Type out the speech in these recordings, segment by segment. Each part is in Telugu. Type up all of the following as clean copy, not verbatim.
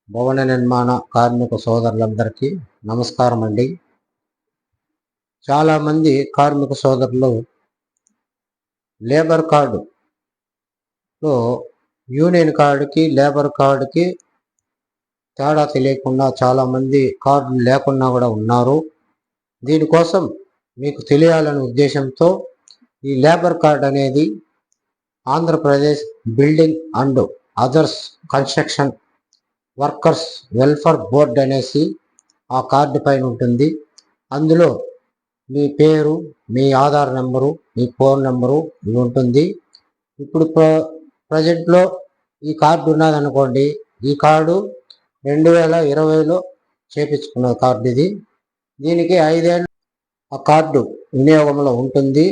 భవన నిర్మాణ కార్మిక సోదరులందరికీ నమస్కారం అండి. చాలామంది కార్మిక సోదరులు లేబర్ కార్డులో యూనియన్ కార్డుకి లేబర్ కార్డుకి తేడా తెలియకుండా చాలామంది కార్డులు లేకుండా కూడా ఉన్నారు. దీనికోసం మీకు తెలియాలనే ఉద్దేశంతో ఈ లేబర్ కార్డు అనేది Andhra Pradesh building and others construction workers welfare board అనేసి ఆ కార్డు పైన ఉంటుంది. అందులో మీ పేరు, మీ ఆధార్ నెంబరు, మీ ఫోన్ నెంబరు ఇవి ఉంటుంది. ఇప్పుడు ప్రజెంట్లో ఈ కార్డు ఉన్నదనుకోండి, ఈ కార్డు 2020లో చేపించుకున్న కార్డు ఇది. దీనికి 5 ఏళ్ళు ఆ కార్డు వినియోగంలో ఉంటుంది.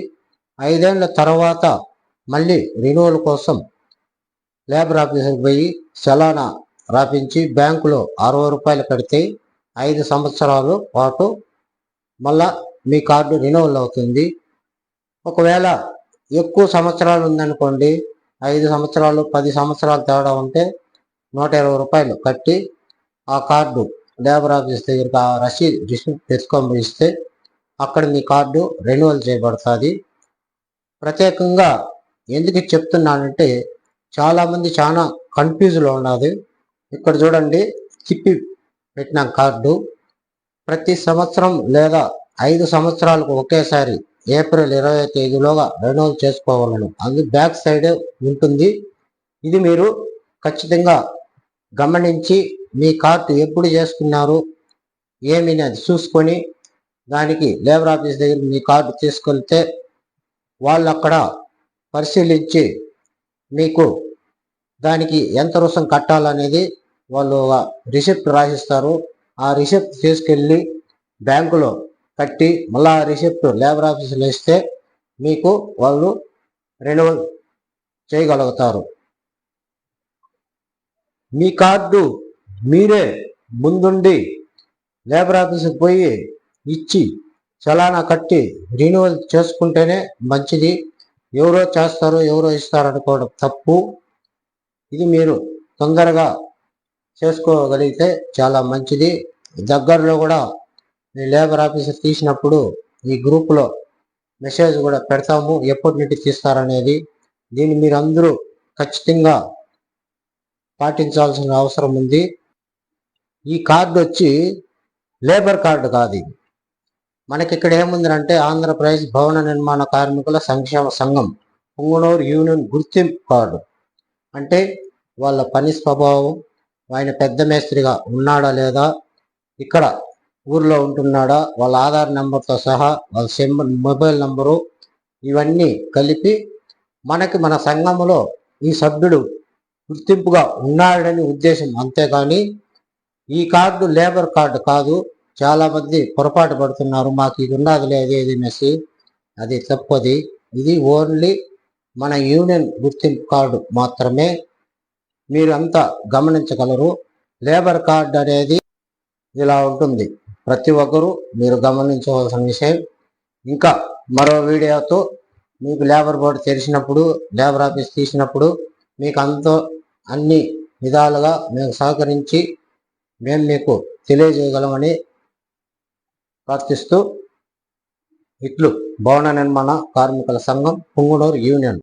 5 ఏళ్ళ తర్వాత మళ్ళీ రెన్యువల్ కోసం లేబర్ ఆఫీసర్కి పోయి చలానా రాపించి బ్యాంకులో 60 రూపాయలు కడితే 5 సంవత్సరాల పాటు మళ్ళా మీ కార్డు రెన్యువల్ అవుతుంది. ఒకవేళ ఎక్కువ సంవత్సరాలు ఉందనుకోండి, 5 సంవత్సరాలు 10 సంవత్సరాలు తేడా ఉంటే 120 రూపాయలు కట్టి ఆ కార్డు లేబర్ ఆఫీస్ దగ్గరికి ఆ రిసిప్ట్ తెచ్చుకొని ఇస్తే అక్కడ మీ కార్డు రెన్యువల్ చేయబడుతుంది. ప్రత్యేకంగా ఎందుకు చెప్తున్నానంటే చాలామంది చాలా కన్ఫ్యూజ్లో ఉన్నది. ఇక్కడ చూడండి, తిప్పి పెట్టిన కార్డు ప్రతి సంవత్సరం లేదా 5 సంవత్సరాలకు ఒకేసారి ఏప్రిల్ 20వ తేదీలోగా రెన్యువల్ చేసుకోవాలను. అది బ్యాక్ సైడే ఉంటుంది. ఇది మీరు ఖచ్చితంగా గమనించి మీ కార్డు ఎప్పుడు చేసుకున్నారు ఏమి అది చూసుకొని దానికి లేబర్ ఆఫీస్ దగ్గర మీ కార్డు తీసుకెళ్తే వాళ్ళు అక్కడ పరిశీలించి మీకు దానికి ఎంత రుసుం కట్టాలనేది వాళ్ళు రిసిప్ట్ రాసిస్తారు. ఆ రిసిప్ట్ తీసుకెళ్ళి బ్యాంకులో కట్టి మళ్ళీ ఆ రిసిప్ట్ లేబర్ ఆఫీసులో ఇస్తే మీకు వాళ్ళు రెన్యువల్ చేయగలుగుతారు. మీ కార్డు మీరే ముందుండి లేబర్ ఆఫీసుకి పోయి ఇచ్చి చలానా కట్టి రెన్యువల్ చేసుకుంటేనే మంచిది. ఎవరో చేస్తారు ఎవరో ఇస్తారు అనుకోవడం తప్పు. ఇది మీరు తొందరగా చేసుకోగలిగితే చాలా మంచిది. దగ్గరలో కూడా మీ లేబర్ ఆఫీసర్ తీసినప్పుడు ఈ గ్రూపులో మెసేజ్ కూడా పెడతాము ఎప్పటి నుండి తీస్తారనేది. దీన్ని మీరు అందరూ ఖచ్చితంగా పాటించాల్సిన అవసరం ఉంది. ఈ కార్డు వచ్చి లేబర్ కార్డు కాదు. మనకి ఇక్కడ ఏముందంటే ఆంధ్రప్రదేశ్ భవన నిర్మాణ కార్మికుల సంక్షేమ సంఘం పుంగనూరు యూనియన్ గుర్తింపు కార్డు. అంటే వాళ్ళ పని స్వభావం, ఆయన పెద్ద మేస్త్రిగా ఉన్నాడా లేదా, ఇక్కడ ఊర్లో ఉంటున్నాడా, వాళ్ళ ఆధార్ నెంబర్తో సహా వాళ్ళ మొబైల్ నెంబరు ఇవన్నీ కలిపి మనకి మన సంఘంలో ఈ సభ్యుడు గుర్తింపుగా ఉన్నాడని ఉద్దేశం. అంతేకాని ఈ కార్డు లేబర్ కార్డు కాదు. చాలామంది పొరపాటు పడుతున్నారు, మాకు ఇది ఉన్నది లేదు ఏది అనేసి. అది తప్పది. ఇది ఓన్లీ మన యూనియన్ గుర్తింపు కార్డు మాత్రమే. మీరు అంతా గమనించగలరు. లేబర్ కార్డు అనేది ఇలా ఉంటుంది. ప్రతి ఒక్కరూ మీరు గమనించవలసిన విషయం. ఇంకా మరో వీడియోతో మీకు లేబర్ బోర్డు తెరిచినప్పుడు లేబర్ ఆఫీస్ తీసినప్పుడు మీకు అన్ని విధాలుగా మేము సహకరించి మేము మీకు తెలియజేయగలమని ప్రార్థిస్తూ ఇట్లు భవన నిర్మాణ కార్మికుల సంఘం పుంగనూరు యూనియన్.